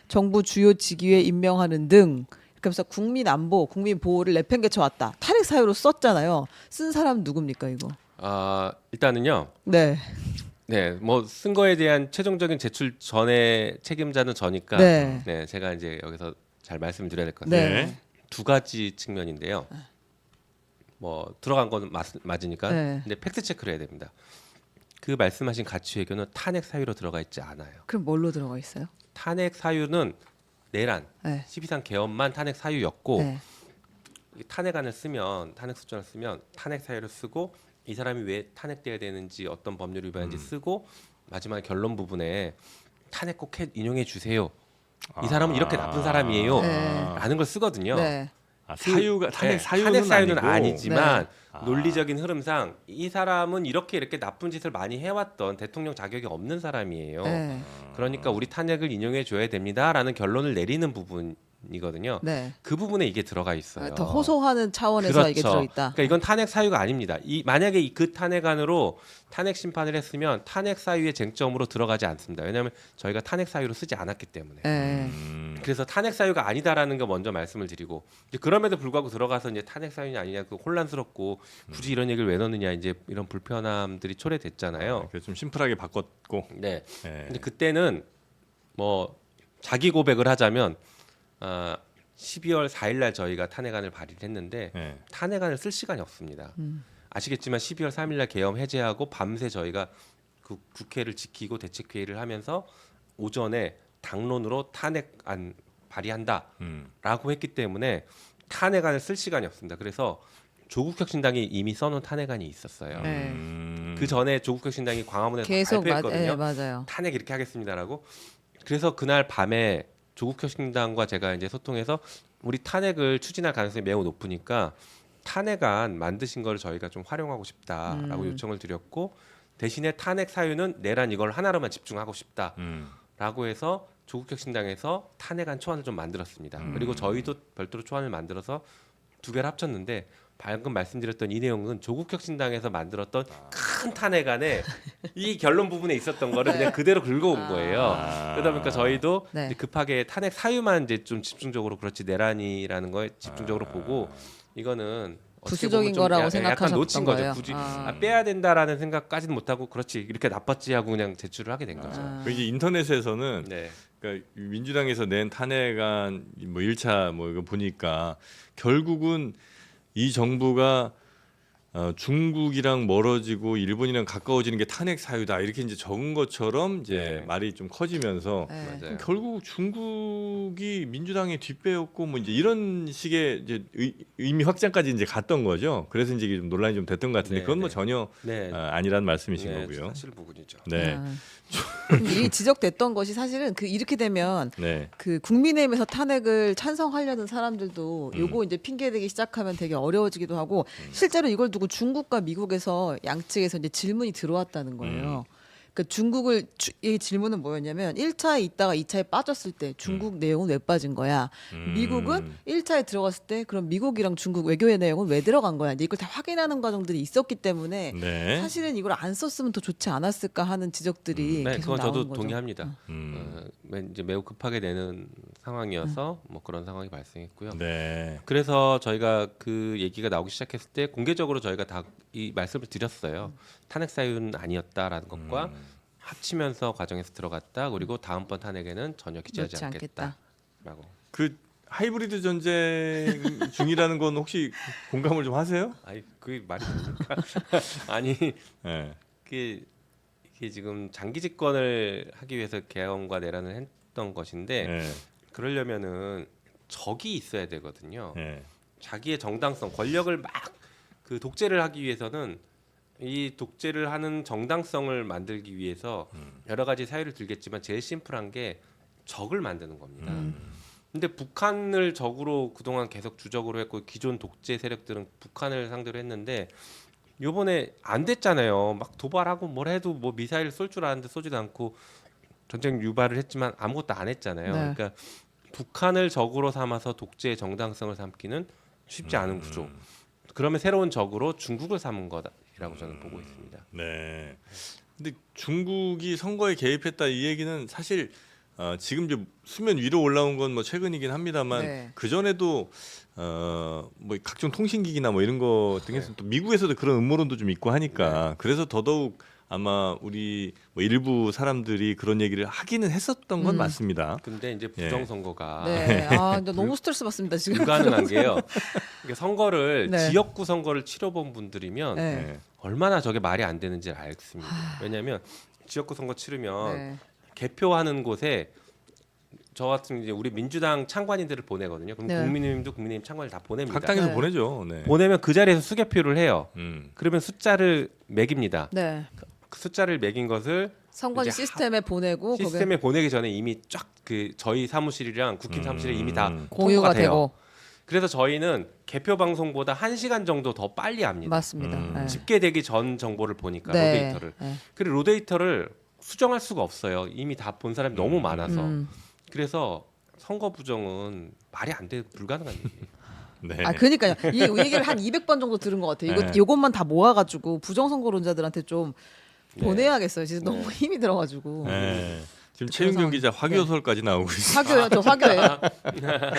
정부 주요 직위에 임명하는 등 그래서 국민 안보, 국민 보호를 내팽개쳐 왔다. 탄핵 사유로 썼잖아요. 쓴 사람 누굽니까 이거? 일단은요. 네. 네, 뭐 쓴 거에 대한 최종적인 제출 전에 책임자는 저니까 네. 네, 제가 이제 여기서 잘 말씀을 드려야 될 것 같아요. 네. 두 가지 측면인데요. 뭐 들어간 건 맞으니까 네. 근데 팩트 체크를 해야 됩니다. 그 말씀하신 가치 외교는 탄핵 사유로 들어가 있지 않아요. 그럼 뭘로 들어가 있어요? 탄핵 사유는 내란 네. 12.3 개헌만 탄핵 사유였고 네. 이 탄핵안을 쓰면 탄핵 소추안을 쓰면 탄핵 사유를 쓰고 이 사람이 왜 탄핵돼야 되는지 어떤 법률 위반인지 쓰고 마지막에 결론 부분에 탄핵 꼭 인용해 주세요. 이 사람은 이렇게 나쁜 사람이에요. 네. 라는 걸 쓰거든요. 네. 아, 사유가 탄핵 네, 사유는, 탄핵 사유는 아니고. 아니지만 네. 논리적인 흐름상 이 사람은 이렇게 나쁜 짓을 많이 해왔던 대통령 자격이 없는 사람이에요. 네. 그러니까 우리 탄핵을 인용해 줘야 됩니다라는 결론을 내리는 부분이거든요. 네. 그 부분에 이게 들어가 있어요. 더 호소하는 차원에서 그렇죠. 이게 들어있다. 그러니까 이건 탄핵 사유가 아닙니다. 만약에 그 탄핵안으로 탄핵 심판을 했으면 탄핵 사유의 쟁점으로 들어가지 않습니다. 왜냐하면 저희가 탄핵 사유로 쓰지 않았기 때문에. 네. 그래서 탄핵 사유가 아니다라는 거 먼저 말씀을 드리고 이제 그럼에도 불구하고 들어가서 이제 탄핵 사유냐 아니냐 그 혼란스럽고 굳이 이런 얘기를 왜 넣느냐 이제 이런 불편함들이 초래됐잖아요. 그래서 좀 심플하게 바꿨고. 네. 네. 근데 그때는 뭐 자기 고백을 하자면 12월 4일 날 저희가 탄핵안을 발의를 했는데 네. 탄핵안을 쓸 시간이 없습니다. 아시겠지만 12월 3일 날 계엄 해제하고 밤새 저희가 그 국회를 지키고 대책회의를 하면서 오전에 당론으로 탄핵안 발의한다라고 했기 때문에 탄핵안을 쓸 시간이 없습니다. 그래서 조국혁신당이 이미 써놓은 탄핵안이 있었어요. 네. 그 전에 조국혁신당이 광화문에서 계속 발표했거든요. 맞아요. 탄핵 이렇게 하겠습니다라고. 그래서 그날 밤에 조국혁신당과 제가 이제 소통해서 우리 탄핵을 추진할 가능성이 매우 높으니까 탄핵안 만드신 걸 저희가 좀 활용하고 싶다라고 요청을 드렸고 대신에 탄핵 사유는 내란 이걸 하나로만 집중하고 싶다라고 해서 조국혁신당에서 탄핵안 초안을 좀 만들었습니다. 그리고 저희도 별도로 초안을 만들어서 두 개를 합쳤는데 방금 말씀드렸던 이 내용은 조국혁신당에서 만들었던 큰 탄핵안에 이 결론 부분에 있었던 거를 그냥 그대로 긁어온 거예요. 그러다 보니까 저희도 네. 이제 급하게 탄핵 사유만 이제 좀 집중적으로 그렇지 내란이라는 거에 집중적으로 보고 이거는 어떻게 부수적인 보면 좀 거라고 약간 생각하셨던 놓친 거죠. 거예요. 굳이 빼야 된다라는 생각까지는 못하고 그렇지 이렇게 나빴지 하고 그냥 제출을 하게 된 거죠. 그 이제 인터넷에서는 네. 그러니까 민주당에서 낸 탄핵안 뭐 1차 뭐 이거 보니까 결국은 이 정부가 중국이랑 멀어지고 일본이랑 가까워지는 게 탄핵 사유다 이렇게 이제 적은 것처럼 이제 네. 말이 좀 커지면서 네. 맞아요. 결국 중국이 민주당의 뒷배였고 뭐 이제 이런 식의 이제 의미 확장까지 이제 갔던 거죠. 그래서 이제 좀 논란이 좀 됐던 것 같은데 네, 그건 뭐 네. 전혀 네. 아니라는 말씀이신 네, 거고요. 사실 부분이죠. 네, 이 지적됐던 것이 사실은 이렇게 되면 네, 그 국민의힘에서 탄핵을 찬성하려는 사람들도 요거 이제 핑계대기 시작하면 되게 어려워지기도 하고 실제로 이걸 두고 중국과 미국에서 양측에서 이제 질문이 들어왔다는 거예요. 그 중국을 이 질문은 뭐였냐면 1차에 있다가 2차에 빠졌을 때 중국 내용은 왜 빠진 거야? 미국은 1차에 들어갔을 때 그럼 미국이랑 중국 외교의 내용은 왜 들어간 거야? 이제 이걸 다 확인하는 과정들이 있었기 때문에 네. 사실은 이걸 안 썼으면 더 좋지 않았을까 하는 지적들이 네, 계속 그건 나오는 저도 거죠. 동의합니다. 이제 매우 급하게 되는 상황이어서 뭐 그런 상황이 발생했고요. 네. 그래서 저희가 그 얘기가 나오기 시작했을 때 공개적으로 저희가 다 이 말씀을 드렸어요. 탄핵 사유는 아니었다라는 것과 합치면서 과정에서 들어갔다. 그리고 다음번 탄핵에는 전혀 기재하지 넣지 않겠다. 않겠다라고. 그 하이브리드 전쟁 중이라는 건 혹시 공감을 좀 하세요? 아니 그 말이 됩니까? 아니 네. 이게 지금 장기 집권을 하기 위해서 개헌과 내란을 했던 것인데 네. 그러려면은 적이 있어야 되거든요. 네. 자기의 정당성, 권력을 막 그 독재를 하기 위해서는 이 독재를 하는 정당성을 만들기 위해서 여러 가지 사유를 들겠지만 제일 심플한 게 적을 만드는 겁니다. 근데 북한을 적으로 그동안 계속 주적으로 했고 기존 독재 세력들은 북한을 상대로 했는데 요번에 안 됐잖아요. 막 도발하고 뭘 해도 뭐 미사일 쏠 줄 아는데 쏘지도 않고 전쟁 유발을 했지만 아무것도 안 했잖아요. 네. 그러니까 북한을 적으로 삼아서 독재의 정당성을 삼기는 쉽지 않은 구조. 그러면 새로운 적으로 중국을 삼은 거다라고 저는 보고 있습니다. 네. 근데 중국이 선거에 개입했다 이 얘기는 사실 지금 이제 수면 위로 올라온 건 뭐 최근이긴 합니다만 네. 그 전에도 뭐 각종 통신기기나 뭐 이런 것 등에서 또 미국에서도 그런 음모론도 좀 있고 하니까 그래서 더더욱 아마 우리 뭐 일부 사람들이 그런 얘기를 하기는 했었던 건 맞습니다. 근데 이제 부정 선거가 네. 아, 근데 너무 스트레스 받습니다 지금. 불가능한 게요. 이게 선거를 네. 지역구 선거를 치러본 분들이면 네. 네. 얼마나 저게 말이 안 되는지 알겠습니다. 왜냐하면 지역구 선거 치르면 네. 개표하는 곳에 저 같은 이제 우리 민주당 창관인들을 보내거든요. 그럼 네. 국민의힘도 국민의힘 창관을 다 보냅니다. 각 당에서 네. 보내죠. 네. 보내면 그 자리에서 수개표를 해요. 음. 그러면 숫자를 매깁니다. 네. 그 숫자를 매긴 것을 선관 이제 시스템에 보내고 시스템에 보내기 전에 이미 쫙 그 저희 사무실이랑 국힘 사무실에 이미 다 거기에 공유가 통보가 돼요. 되고 그래서 저희는 개표 방송보다 1시간 정도 더 빨리 합니다. 맞습니다. 네. 집계되기 전 정보를 보니까 네. 로데이터를. 네. 그리고 로데이터를 수정할 수가 없어요. 이미 다 본 사람이 너무 많아서. 그래서 선거 부정은 말이 안 돼 불가능한 얘기예요. 네. 아 그러니까요. 이 얘기를 한 200번 정도 들은 것 같아요. 네. 이것만 다 모아가지고 부정선거론자들한테 좀 네. 보내야겠어요. 진짜 너무 힘이 들어가지고. 네. 지금 그런 최윤경 상황이- 기자 화교설까지 나오고 있어요. 화교요, 저 화교예요.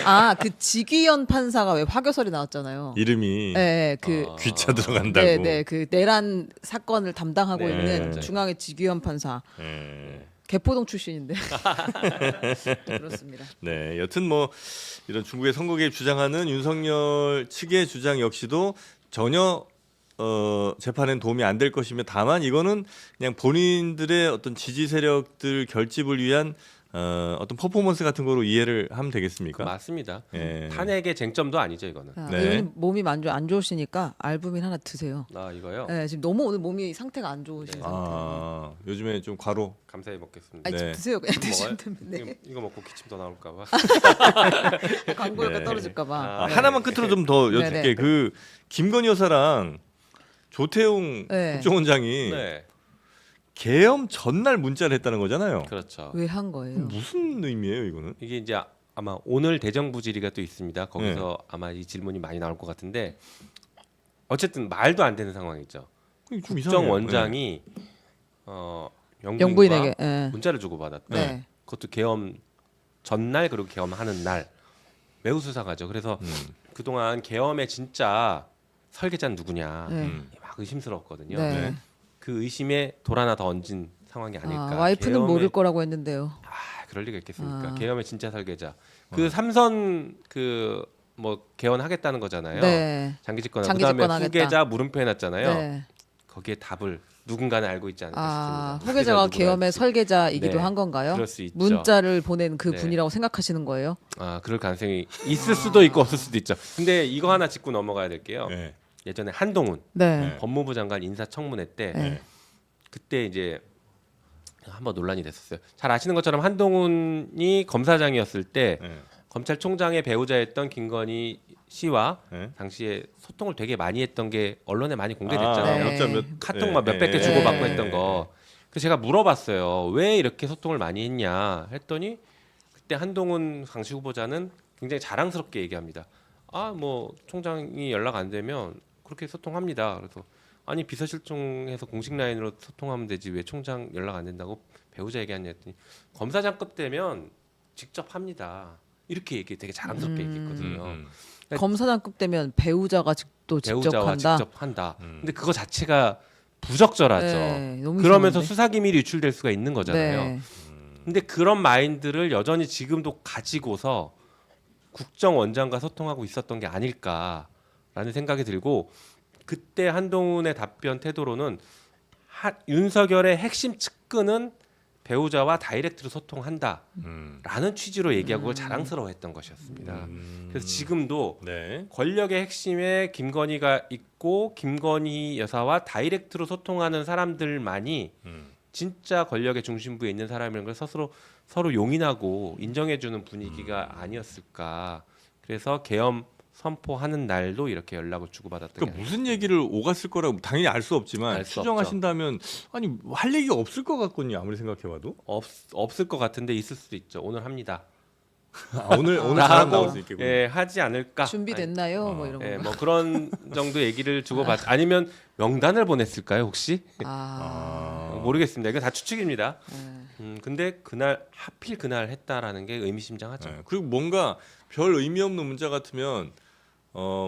아, 그 지귀현 판사가 왜 화교설이 나왔잖아요. 이름이 네, 그 귀차 들어간다고. 네, 네, 그 내란 사건을 담당하고 네, 있는 맞아요. 중앙의 지귀현 판사. 네. 개포동 출신인데. 그렇습니다. 네, 여튼 뭐 이런 중국의 선거 개입 주장하는 윤석열 측의 주장 역시도 전혀 재판엔 도움이 안 될 것이며 다만 이거는 그냥 본인들의 어떤 지지 세력들 결집을 위한 어떤 퍼포먼스 같은 거로 이해를 하면 되겠습니까? 맞습니다. 예. 탄핵의 쟁점도 아니죠 이거는. 자, 네. 의원님 몸이 안 좋으시니까 알부민 하나 드세요. 아 이거요. 네, 지금 너무 오늘 몸이 상태가 안 좋으신 네. 상태예요. 요즘에 좀 과로. 감사히 먹겠습니다. 아니, 네. 좀 드세요. 그냥 먹어요? 드시면 됩니다. 네. 이거 먹고 기침 더 나올까봐. 광고료가 네. 떨어질까봐. 아, 네. 하나만 끝으로 좀 더 네, 여쭙게 네. 그 김건희 여사랑 조태용 네. 국정원장이 네, 계엄 전날 문자를 했다는 거잖아요. 그렇죠. 왜 한 거예요? 무슨 의미예요, 이거는? 이게 이제 아마 오늘 대정부 질의가 또 있습니다. 거기서 아마 이 질문이 많이 나올 것 같은데 어쨌든 말도 안 되는 상황이죠. 좀 이상해요. 국정원장이 영부인과 영부인에게. 예. 문자를 주고 받았다. 네. 그것도 계엄 전날 그리고 계엄하는 날 매우 수상하죠. 그래서 그동안 계엄의 진짜 설계자는 누구냐 네. 막 의심스러웠거든요. 네. 네. 그 의심에 돌 하나 더 얹은 상황이 아닐까. 아, 와이프는 계엄의- 모를 거라고 했는데요. 그럴 리가 있겠습니까? 아. 계엄의 진짜 설계자. 그 삼선 그 뭐 개헌하겠다는 거잖아요. 네. 장기 집권. 장기 그다음에 집권하겠다. 후계자 물음표 해놨잖아요. 네. 거기에 답을 누군가는 알고 있지 않을까 아, 싶습니다. 후계자가 누구랄지. 계엄의 설계자이기도 네. 한 건가요? 그럴 수 있죠. 문자를 보낸 그 네. 분이라고 생각하시는 거예요? 아, 그럴 가능성이 있을 수도 있고 없을 수도 있죠. 근데 이거 하나 짚고 넘어가야 될게요. 네. 예전에 한동훈 네. 법무부 장관 인사청문회 때 네. 그때 이제 한번 논란이 됐었어요. 잘 아시는 것처럼 한동훈이 검사장이었을 때 네. 검찰총장의 배우자였던 김건희 씨와 네. 당시에 소통을 되게 많이 했던 게 언론에 많이 공개됐잖아요. 네. 문자 몇 카톡 막 몇백 개 네. 주고받고 네. 했던 거. 그래서 제가 물어봤어요. 왜 이렇게 소통을 많이 했냐 했더니 그때 한동훈 강시 후보자는 굉장히 자랑스럽게 얘기합니다. 아, 뭐 총장이 연락 안 되면 그렇게 소통합니다. 그래서 아니 비서실종에서 공식 라인으로 소통하면 되지 왜 총장 연락 안 된다고 배우자 얘기하냐 했더니 검사장급 되면 직접 합니다. 이렇게 얘기 되게 자랑스럽게 얘기했거든요. 검사장급 되면 배우자가 또 직접 배우자와 한다. 직접 한다. 근데 그거 자체가 부적절하죠. 네, 너무 그러면서 이상한데? 수사 기밀이 유출될 수가 있는 거잖아요. 네. 근데 그런 마인드를 여전히 지금도 가지고서 국정원장과 소통하고 있었던 게 아닐까라는 생각이 들고 그때 한동훈의 답변 태도로는 윤석열의 핵심 측근은 배우자와 다이렉트로 소통한다라는 취지로 얘기하고 그걸 자랑스러워했던 것이었습니다. 그래서 지금도 네. 권력의 핵심에 김건희가 있고 김건희 여사와 다이렉트로 소통하는 사람들만이 진짜 권력의 중심부에 있는 사람이라는 걸 서로 용인하고 인정해주는 분위기가 아니었을까. 그래서 계엄 선포하는 날도 이렇게 연락을 주고받았던 그러니까 게 무슨 얘기를 오갔을 거라고 당연히 알 수 없지만 알수 추정하신다면 아니 할 얘기가 없을 것 같거든요. 아무리 생각해봐도. 없을 것 같은데 있을 수도 있죠. 오늘 합니다. 오늘 사람 나올 수 있겠군요. 예, 하지 않을까. 준비됐나요? 뭐 이런 거. 예, 뭐 그런 정도 얘기를 주고받. 아니면 명단을 보냈을까요 혹시? 모르겠습니다. 이거 다 추측입니다. 근데 그날 하필 그날 했다라는 게 의미심장하죠. 네. 그리고 뭔가 별 의미 없는 문자 같으면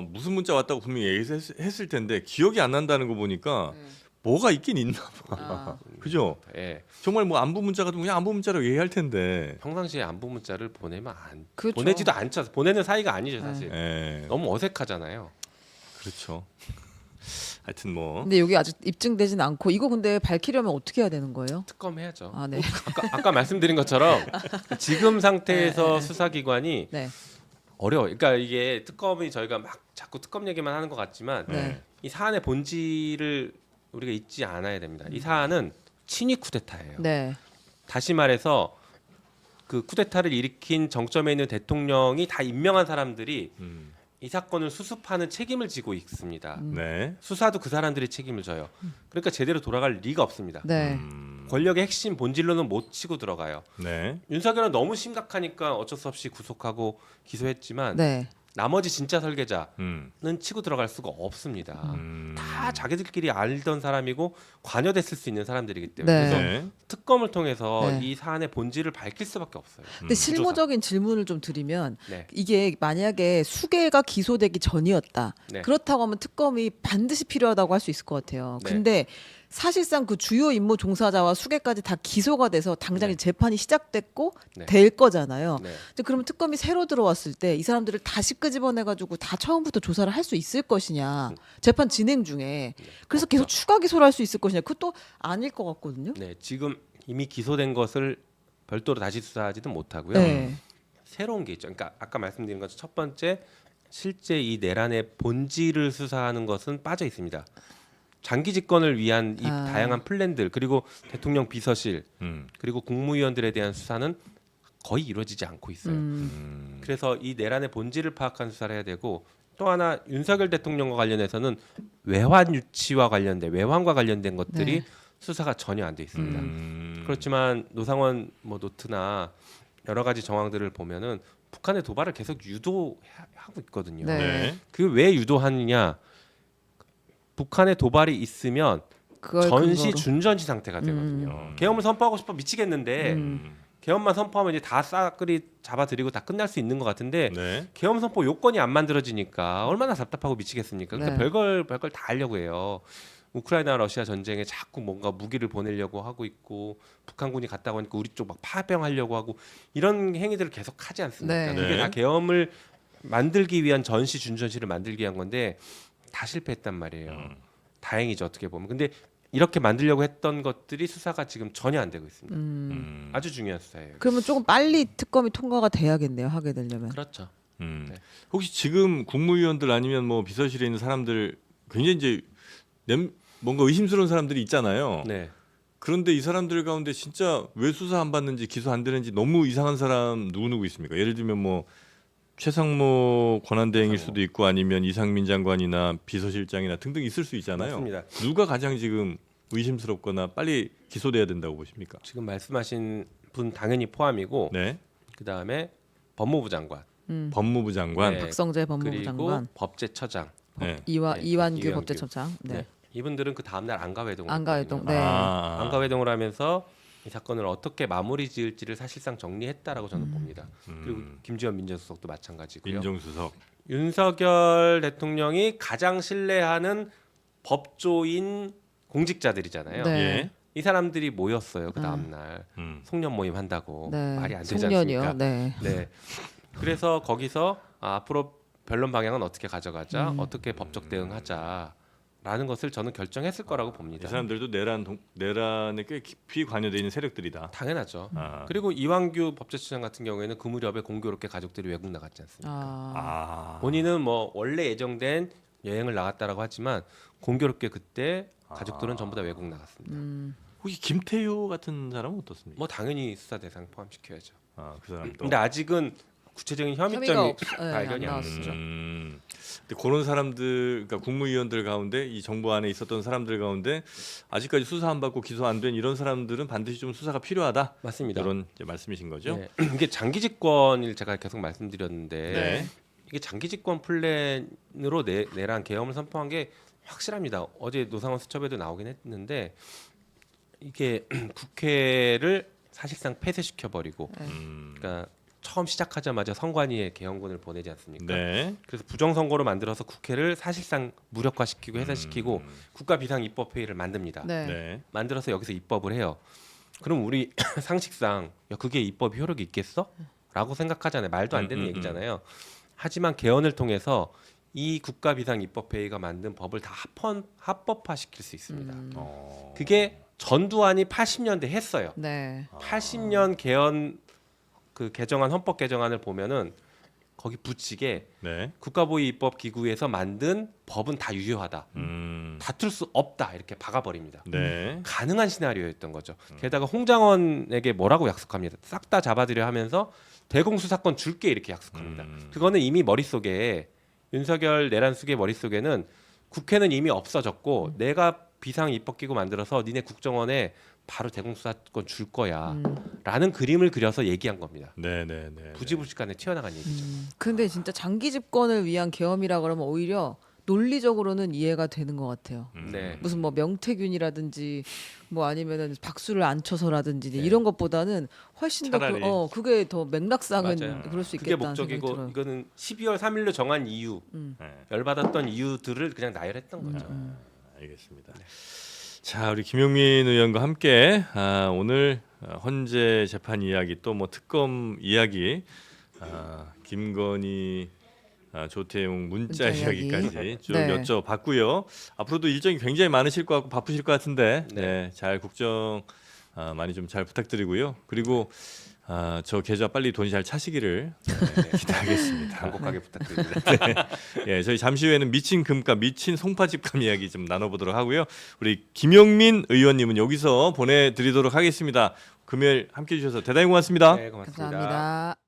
무슨 문자 왔다고 분명히 얘기했을 텐데 기억이 안 난다는 거 보니까 뭐가 있긴 있나 봐. 그죠? 예. 정말 뭐 안부 문자 같은 거 그냥 안부 문자라고 얘기할 텐데. 평상시에 안부 문자를 보내면 그렇죠. 보내지도 않죠. 보내는 사이가 아니죠 사실. 예. 너무 어색하잖아요. 그렇죠. 하여튼 뭐 근데 여기 아직 입증되진 않고 이거 근데 밝히려면 어떻게 해야 되는 거예요? 특검해야죠. 아, 네. 아까 말씀드린 것처럼 지금 상태에서 네. 수사기관이 네. 어려워요. 그러니까 이게 특검이 저희가 막 자꾸 특검 얘기만 하는 것 같지만 네. 이 사안의 본질을 우리가 잊지 않아야 됩니다. 이 사안은 친위 쿠데타예요. 네. 다시 말해서 그 쿠데타를 일으킨 정점에 있는 대통령이 다 임명한 사람들이 이 사건을 수습하는 책임을 지고 있습니다. 네. 수사도 그 사람들이 책임을 져요. 그러니까 제대로 돌아갈 리가 없습니다. 네. 권력의 핵심 본질로는 못 치고 들어가요. 네. 윤석열은 너무 심각하니까 어쩔 수 없이 구속하고 기소했지만 네. 나머지 진짜 설계자는 음. 치고 들어갈 수가 없습니다. 음. 다 자기들끼리 알던 사람이고 관여됐을 수 있는 사람들이기 때문에 네. 그래서 네. 특검을 통해서 네. 이 사안의 본질을 밝힐 수밖에 없어요. 근데 실무적인 질문을 좀 드리면 네. 이게 만약에 수계가 기소되기 전이었다. 네. 그렇다고 하면 특검이 반드시 필요하다고 할 수 있을 것 같아요. 네. 근데 사실상 그 주요 임무 종사자와 수계까지 다 기소가 돼서 당장 네. 재판이 시작됐고 네. 될 거잖아요. 네. 근데 그러면 특검이 새로 들어왔을 때 이 사람들을 다시 끄집어내 가지고 다 처음부터 조사를 할 수 있을 것이냐. 재판 진행 중에. 그래서 계속 추가 기소를 할 수 있을 것이냐. 그것도 아닐 것 같거든요. 네, 지금 이미 기소된 것을 별도로 다시 수사하지는 못하고요. 네. 새로운 게 있죠. 그러니까 아까 말씀드린 것처럼 첫 번째 실제 이 내란의 본질을 수사하는 것은 빠져 있습니다. 장기 집권을 위한 이 다양한 플랜들 그리고 대통령 비서실 그리고 국무위원들에 대한 수사는 거의 이루어지지 않고 있어요. 그래서 이 내란의 본질을 파악한 수사를 해야 되고 또 하나 윤석열 대통령과 관련해서는 외환 유치와 관련된 외환과 관련된 것들이 네. 수사가 전혀 안 돼 있습니다. 그렇지만 노상원 뭐 노트나 여러 가지 정황들을 보면은 북한의 도발을 계속 유도하고 있거든요. 네. 네. 그 왜 유도하느냐? 북한의 도발이 있으면 그걸 전시 근거로. 준전시 상태가 되거든요. 계엄을 선포하고 싶어 미치겠는데 계엄만 선포하면 이제 다 싸그리 잡아들이고 다 끝날 수 있는 것 같은데 네. 계엄 선포 요건이 안 만들어지니까 얼마나 답답하고 미치겠습니까? 그러니까 네. 별걸 다 하려고 해요. 우크라이나 러시아 전쟁에 자꾸 뭔가 무기를 보내려고 하고 있고 북한군이 갔다고 하니까 우리 쪽 막 파병하려고 하고 이런 행위들을 계속 하지 않습니까? 네. 그게 네. 다 계엄을 만들기 위한 전시 준전시를 만들기 위한 건데 다 실패했단 말이에요. 다행이죠 어떻게 보면. 근데 이렇게 만들려고 했던 것들이 수사가 지금 전혀 안 되고 있습니다. 아주 중요한 수사예요. 그러면 조금 빨리 특검이 통과가 돼야겠네요. 하게 되려면. 그렇죠. 네. 혹시 지금 국무위원들 아니면 뭐 비서실에 있는 사람들 굉장히 이제 뭔가 의심스러운 사람들이 있잖아요. 네. 그런데 이 사람들 가운데 진짜 왜 수사 안 받는지 기소 안 되는지 너무 이상한 사람 누구 있습니까? 예를 들면 뭐 최상목 권한대행일 수도 있고 아니면 이상민 장관이나 비서실장이나 등등 있을 수 있잖아요. 맞습니다. 누가 가장 지금 의심스럽거나 빨리 기소돼야 된다고 보십니까? 지금 말씀하신 분 당연히 포함이고 네. 그다음에 법무부 장관 법무부 장관. 네. 박성재 법무부 그리고 장관, 법제처장 네. 이완규 이완규. 법제처장. 네. 네. 이분들은 그 다음날 안가회동을 안가회동. 했거든요. 네. 안가회동을 하면서 이 사건을 어떻게 마무리 지을지를 사실상 정리했다라고 저는 봅니다. 그리고 김지현 민정수석도 마찬가지고요. 민정수석. 윤석열 대통령이 가장 신뢰하는 법조인 공직자들이잖아요. 네. 예. 이 사람들이 모였어요. 그 다음 날 송년 모임 한다고 네. 말이 안 되지 송년이요. 않습니까? 네. 네. 그래서 거기서 앞으로 변론 방향은 어떻게 가져가자, 어떻게 법적 대응하자라는 것을 저는 결정했을 거라고 이 봅니다. 사람들도 내란에 꽤 깊이 관여되어 있는 세력들이다. 당연하죠. 아. 그리고 이완규 법제처장 같은 경우에는 그 무렵에 공교롭게 가족들이 외국 나갔지 않습니까? 아. 본인은 뭐 원래 예정된 여행을 나갔다라고 하지만 공교롭게 그때 가족들은 전부 다 외국 나갔습니다. 혹시 김태효 같은 사람은 어떻습니까? 뭐 당연히 수사 대상 포함시켜야죠. 그 사람도. 근데 아직은 구체적인 혐의가 혐의점이 네, 발견이 안 안 나왔죠. 됐죠. 근데 그런 사람들, 그러니까 국무위원들 가운데 이 정부 안에 있었던 사람들 가운데 아직까지 수사 안 받고 기소 안 된 이런 사람들은 반드시 좀 수사가 필요하다. 맞습니다. 이런 이제 말씀이신 거죠? 네. 이게 장기 집권을 제가 계속 말씀드렸는데 네. 이게 장기 집권 플랜으로 내란 계엄을 선포한 게 확실합니다. 어제 노상원 수첩에도 나오긴 했는데 이게 국회를 사실상 폐쇄시켜 버리고 그러니까 처음 시작하자마자 선관위에 계엄군을 보내지 않습니까? 네. 그래서 부정선거로 만들어서 국회를 사실상 무력화시키고 해산시키고 국가 비상 입법 회의를 만듭니다. 네. 네. 만들어서 여기서 입법을 해요. 그럼 우리 상식상 야 그게 입법 효력이 있겠어? 라고 생각하잖아요. 말도 안 되는 얘기잖아요. 하지만 개헌을 통해서 이 국가 비상 입법 회의가 만든 법을 다 합법화시킬 수 있습니다. 그게 전두환이 80년대 했어요. 네. 80년 개헌 그 개정안 헌법 개정안을 보면은 거기 붙이게 네. 국가보위 입법 기구에서 만든 법은 다 유효하다. 다툴 수 없다. 이렇게 박아버립니다. 네. 가능한 시나리오였던 거죠. 게다가 홍장원에게 뭐라고 약속합니다. 싹 다 잡아들여 하면서 대공수사권 줄게 이렇게 약속합니다. 그거는 이미 머릿속에 윤석열 내란 수계 머릿속에는 국회는 이미 없어졌고 내가 비상 입법기구 만들어서 니네 국정원에 바로 대공수사권 줄 거야 라는 그림을 그려서 얘기한 겁니다. 네. 부지불식간에 튀어나간 얘기죠. 근데 진짜 장기 집권을 위한 계엄이라 그러면 오히려 논리적으로는 이해가 되는 것 같아요. 네. 무슨 뭐 명태균이라든지 뭐 아니면은 박수를 안 쳐서라든지 이런 것보다는 훨씬 더 차라리. 그게 더 맥락상은 맞아요. 그럴 수 그게 있겠다는 생각이 목적이고 들어요. 이거는 12월 3일로 정한 이유, 네. 열받았던 이유들을 그냥 나열했던 거죠. 알겠습니다. 자, 우리 김용민 의원과 함께 오늘 헌재 재판 이야기 또 뭐 특검 이야기, 김건희 조태용 문자 문자 이야기. 이야기까지 쭉 네. 여쭤봤고요. 앞으로도 일정이 굉장히 많으실 것 같고 바쁘실 것 같은데 네. 잘 국정 많이 좀 잘 부탁드리고요. 그리고 저 계좌 빨리 돈 잘 차시기를 기대하겠습니다. 간곡하게 부탁드립니다. 예, 저희 잠시 후에는 미친 금값, 미친 송파집값 이야기 좀 나눠보도록 하고요. 우리 김용민 의원님은 여기서 보내드리도록 하겠습니다. 금요일 함께해 주셔서 대단히 고맙습니다. 네, 고맙습니다. 감사합니다.